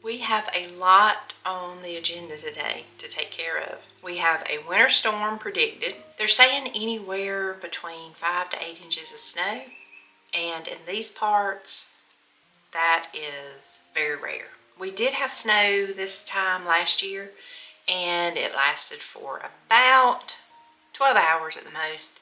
We have a lot on the agenda today to take care of. We have a winter storm predicted. They're saying anywhere between 5 to 8 inches of snow, and in these parts, that is very rare. We did have snow this time last year, and it lasted for about 12 hours at the most,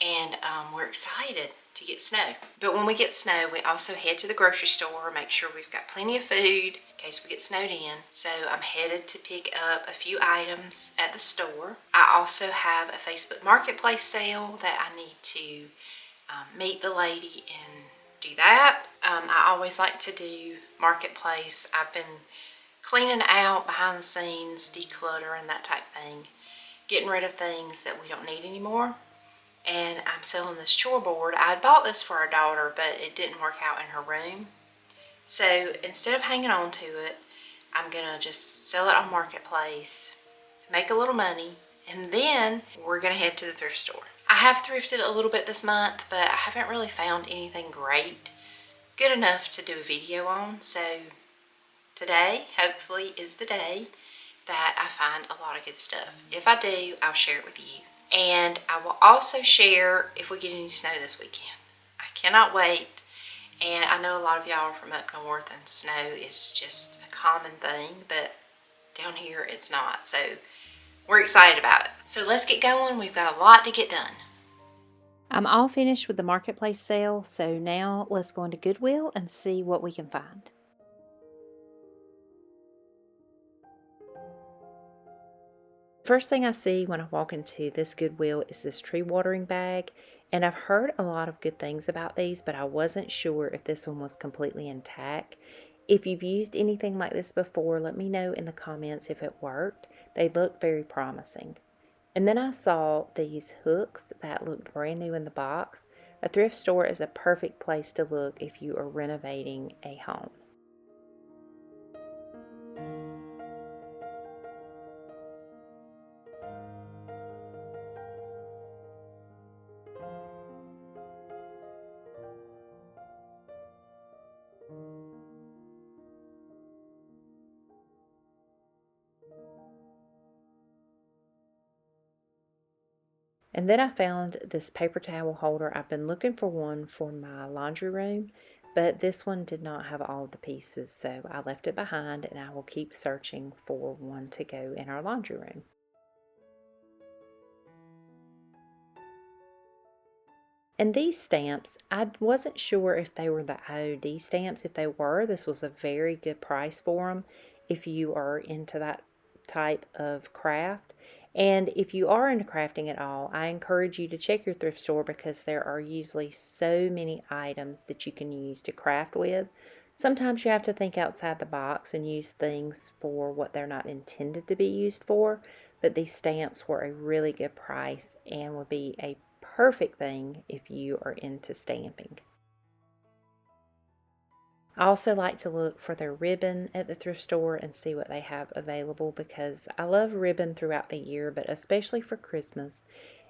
and we're excited to get snow. But when we get snow, we also head to the grocery store, make sure we've got plenty of food in case we get snowed in. So I'm headed to pick up a few items at the store. I also have a Facebook Marketplace sale that I need to meet the lady and do that. I always like to do Marketplace. I've been cleaning out behind the scenes, decluttering, that type of thing, getting rid of things that we don't need anymore. And I'm selling this chore board. I had bought this for our daughter, but it didn't work out in her room. So instead of hanging on to it, I'm gonna just sell it on Marketplace, make a little money, and then we're gonna head to the thrift store. I have thrifted a little bit this month, but I haven't really found anything great, good enough to do a video on. So today, hopefully, is the day that I find a lot of good stuff. If I do, I'll share it with you. And I will also share if we get any snow this weekend. I cannot wait. And I know a lot of y'all are from up north and snow is just a common thing, but down here it's not. So we're excited about it. So let's get going. We've got a lot to get done. I'm all finished with the Marketplace sale, so now let's go into Goodwill and see what we can find. First thing I see when I walk into this Goodwill is this tree watering bag, and I've heard a lot of good things about these, but I wasn't sure if this one was completely intact. If you've used anything like this before, let me know in the comments if it worked. They look very promising. And then I saw these hooks that looked brand new in the box. A thrift store is a perfect place to look if you are renovating a home. And then I found this paper towel holder. I've been looking for one for my laundry room, but this one did not have all the pieces, so I left it behind, and I will keep searching for one to go in our laundry room. And these stamps, I wasn't sure if they were the IOD stamps. If they were, this was a very good price for them if you are into that type of craft. And if you are into crafting at all, I encourage you to check your thrift store because there are usually so many items that you can use to craft with. Sometimes you have to think outside the box and use things for what they're not intended to be used for, but these stamps were a really good price and would be a perfect thing if you are into stamping. I also like to look for their ribbon at the thrift store and see what they have available because I love ribbon throughout the year, but especially for Christmas,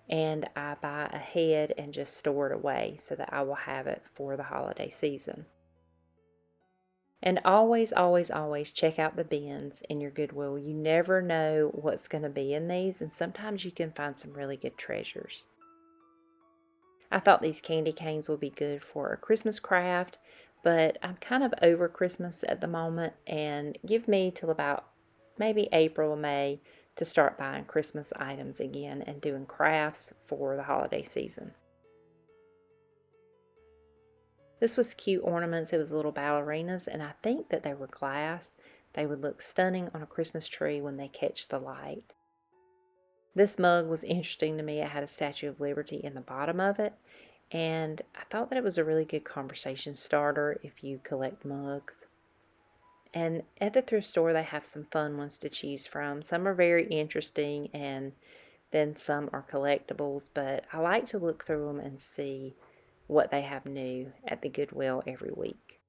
and I buy ahead and just store it away so that I will have it for the holiday season. And always, always, always check out the bins in your Goodwill. You never know what's going to be in these, and sometimes you can find some really good treasures. I thought these candy canes would be good for a Christmas craft, but I'm kind of over Christmas at the moment, and give me till about maybe April or May to start buying Christmas items again and doing crafts for the holiday season. This was cute ornaments. It was little ballerinas, and I think that they were glass. They would look stunning on a Christmas tree when they catch the light. This mug was interesting to me. It had a Statue of Liberty in the bottom of it, and I thought that it was a really good conversation starter if you collect mugs. And at the thrift store, they have some fun ones to choose from. Some are very interesting, and then some are collectibles, but I like to look through them and see what they have new at the Goodwill every week.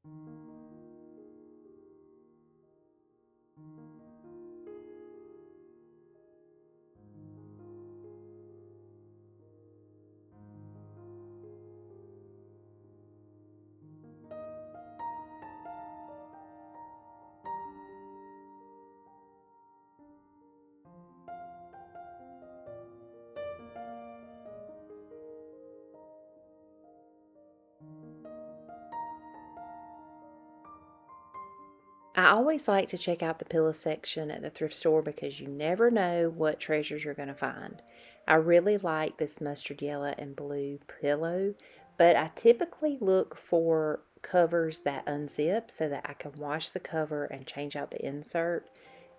I always like to check out the pillow section at the thrift store because you never know what treasures you're going to find. I really like this mustard yellow and blue pillow, but I typically look for covers that unzip so that I can wash the cover and change out the insert.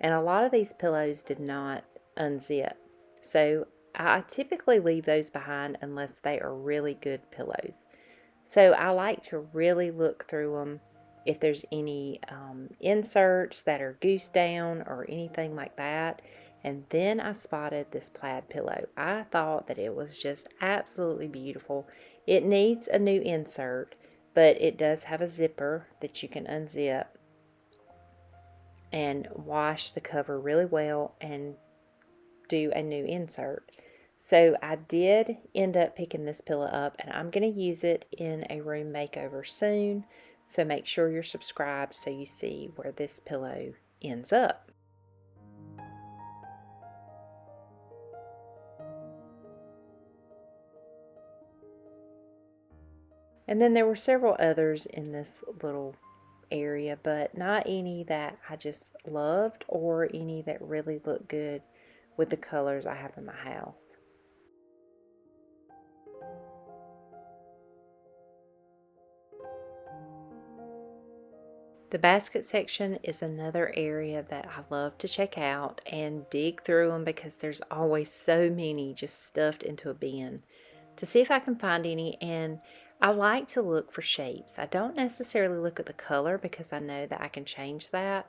And a lot of these pillows did not unzip. So I typically leave those behind unless they are really good pillows. So I like to really look through them if there's any inserts that are goose down or anything like that. And then I spotted this plaid pillow. I thought that it was just absolutely beautiful. It needs a new insert, but it does have a zipper that you can unzip and wash the cover really well and do a new insert. So I did end up picking this pillow up, and I'm going to use it in a room makeover soon. So make sure you're subscribed so you see where this pillow ends up. And then there were several others in this little area, but not any that I just loved or any that really looked good with the colors I have in my house. The basket section is another area that I love to check out and dig through them because there's always so many just stuffed into a bin to see if I can find any. And I like to look for shapes. I don't necessarily look at the color because I know that I can change that,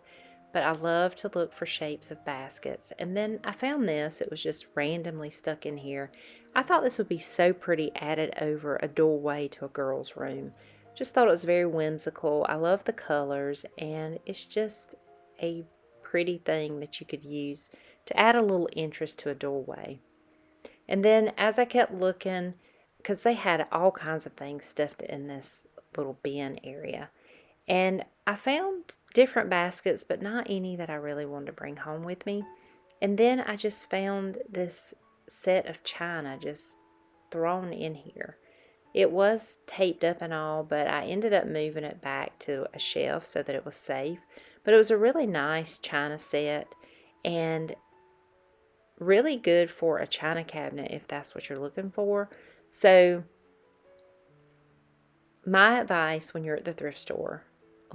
but I love to look for shapes of baskets. And then I found this. It was just randomly stuck in here. I thought this would be so pretty added over a doorway to a girl's room. Just thought it was very whimsical. I love the colors, and it's just a pretty thing that you could use to add a little interest to a doorway. And then as I kept looking, because they had all kinds of things stuffed in this little bin area, and I found different baskets, but not any that I really wanted to bring home with me. And then I just found this set of china just thrown in here. It was taped up and all, but I ended up moving it back to a shelf so that it was safe. But it was a really nice china set and really good for a china cabinet if that's what you're looking for. So my advice when you're at the thrift store,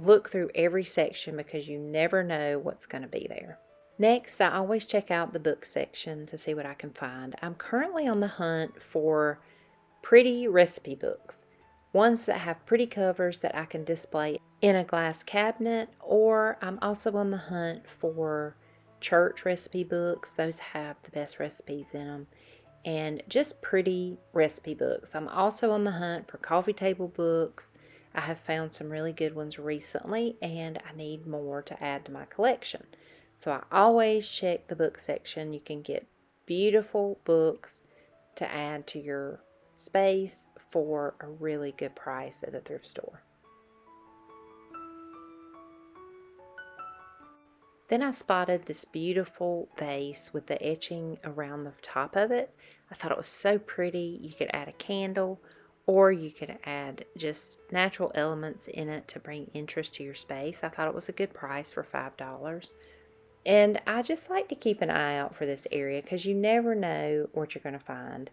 look through every section because you never know what's going to be there. Next, I always check out the book section to see what I can find. I'm currently on the hunt for pretty recipe books, ones that have pretty covers that I can display in a glass cabinet, or I'm also on the hunt for church recipe books. Those have the best recipes in them, and just pretty recipe books. I'm also on the hunt for coffee table books. I have found some really good ones recently, and I need more to add to my collection. So I always check the book section. You can get beautiful books to add to your space for a really good price at the thrift store. Then I spotted this beautiful vase with the etching around the top of it. I thought it was so pretty. You could add a candle, or you could add just natural elements in it to bring interest to your space. I thought it was a good price for $5. And I just like to keep an eye out for this area because you never know what you're going to find.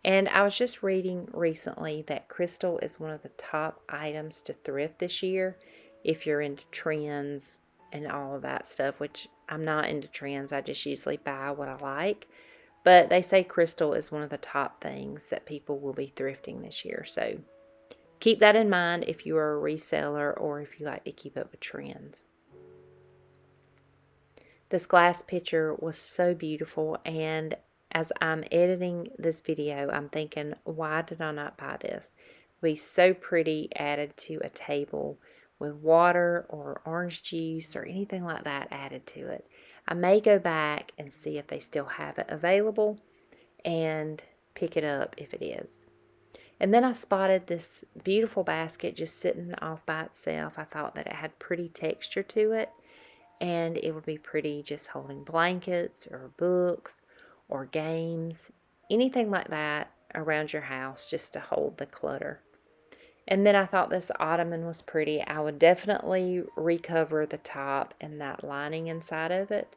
And I was just reading recently that crystal is one of the top items to thrift this year if you're into trends and all of that stuff, which I'm not into trends. I just usually buy what I like. But they say crystal is one of the top things that people will be thrifting this year. So keep that in mind if you are a reseller or if you like to keep up with trends. This glass picture was so beautiful, and as I'm editing this video, I'm thinking, why did I not buy this? It would be so pretty added to a table with water or orange juice or anything like that added to it. I may go back and see if they still have it available and pick it up if it is. And then I spotted this beautiful basket just sitting off by itself. I thought that it had pretty texture to it, and it would be pretty just holding blankets or books or games, anything like that around your house just to hold the clutter. And then I thought this ottoman was pretty. I would definitely recover the top and that lining inside of it.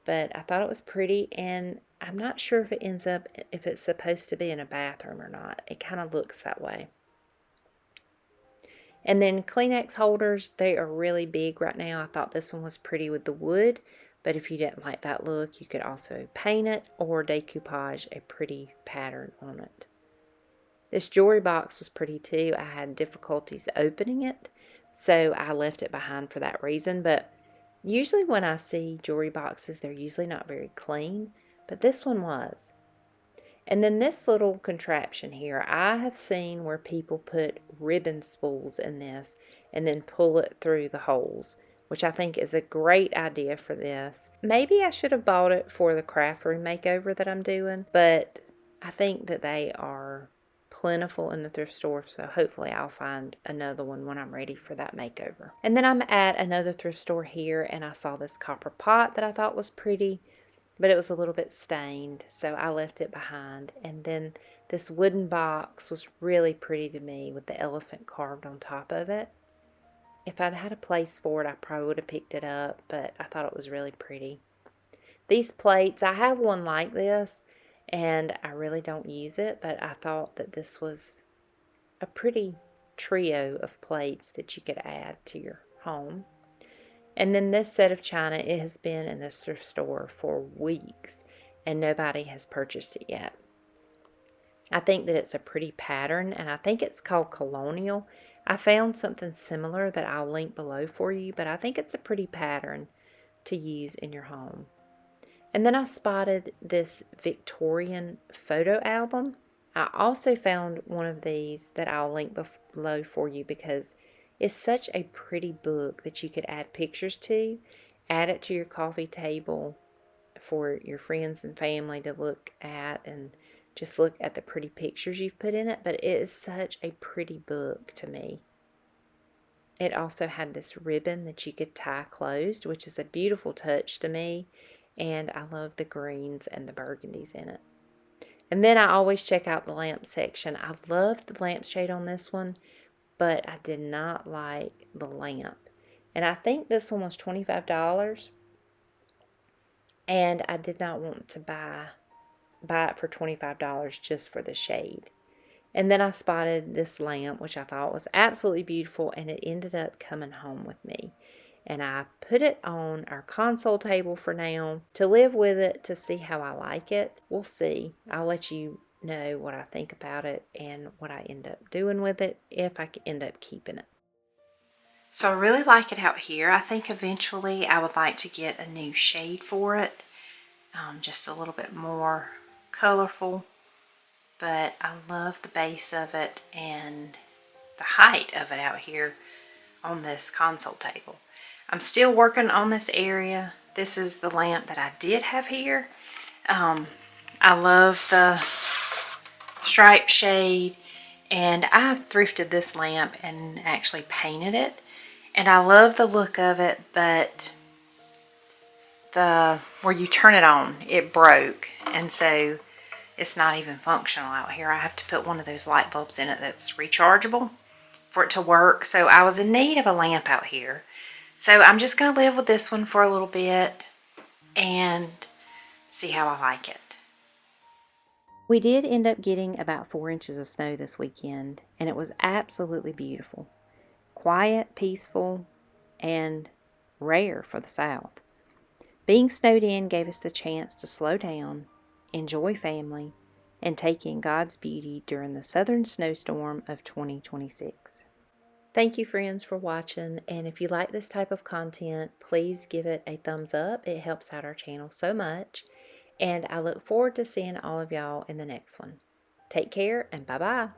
But I thought it was pretty, and I'm not sure if if it's supposed to be in a bathroom or not. It kind of looks that way. And then Kleenex holders, they are really big right now. I thought this one was pretty with the wood, but if you didn't like that look, you could also paint it or decoupage a pretty pattern on it. This jewelry box was pretty too. I had difficulties opening it, so I left it behind for that reason. But usually when I see jewelry boxes, they're usually not very clean, but this one was. And then this little contraption here, I have seen where people put ribbon spools in this and then pull it through the holes, which I think is a great idea for this. Maybe I should have bought it for the craft room makeover that I'm doing, but I think that they are plentiful in the thrift store, so hopefully I'll find another one when I'm ready for that makeover. And then I'm at another thrift store here, and I saw this copper pot that I thought was pretty, but it was a little bit stained, so I left it behind. And then this wooden box was really pretty to me with the elephant carved on top of it. If I'd had a place for it, I probably would have picked it up, but I thought it was really pretty. These plates, I have one like this, and I really don't use it, but I thought that this was a pretty trio of plates that you could add to your home. And then this set of china, it has been in this thrift store for weeks, and nobody has purchased it yet. I think that it's a pretty pattern, and I think it's called Colonial. I found something similar that I'll link below for you, but I think it's a pretty pattern to use in your home. And then I spotted this Victorian photo album. I also found one of these that I'll link below for you because it's such a pretty book that you could add pictures to, add it to your coffee table for your friends and family to look at and just look at the pretty pictures you've put in it. But it is such a pretty book to me. It also had this ribbon that you could tie closed, which is a beautiful touch to me. And I love the greens and the burgundies in it. And then I always check out the lamp section. I loved the lampshade on this one, but I did not like the lamp. And I think this one was $25. And I did not want to buy it for $25 just for the shade. And then I spotted this lamp, which I thought was absolutely beautiful, and it ended up coming home with me. And I put it on our console table for now to live with it, to see how I like it. We'll see. I'll let you know what I think about it and what I end up doing with it, if I end up keeping it. So I really like it out here. I think eventually I would like to get a new shade for it, just a little bit more colorful. But I love the base of it and the height of it out here on this console table. I'm still working on this area. This is the lamp that I did have here. I love the striped shade, and I thrifted this lamp and actually painted it. And I love the look of it, but where you turn it on, it broke, and so it's not even functional out here. I have to put one of those light bulbs in it that's rechargeable for it to work. So I was in need of a lamp out here. So I'm just going to live with this one for a little bit and see how I like it. We did end up getting about 4 inches of snow this weekend, and it was absolutely beautiful. Quiet, peaceful, and rare for the South. Being snowed in gave us the chance to slow down, enjoy family, and take in God's beauty during the southern snowstorm of 2026. Thank you, friends, for watching, and if you like this type of content, please give it a thumbs up. It helps out our channel so much, and I look forward to seeing all of y'all in the next one. Take care, and bye-bye.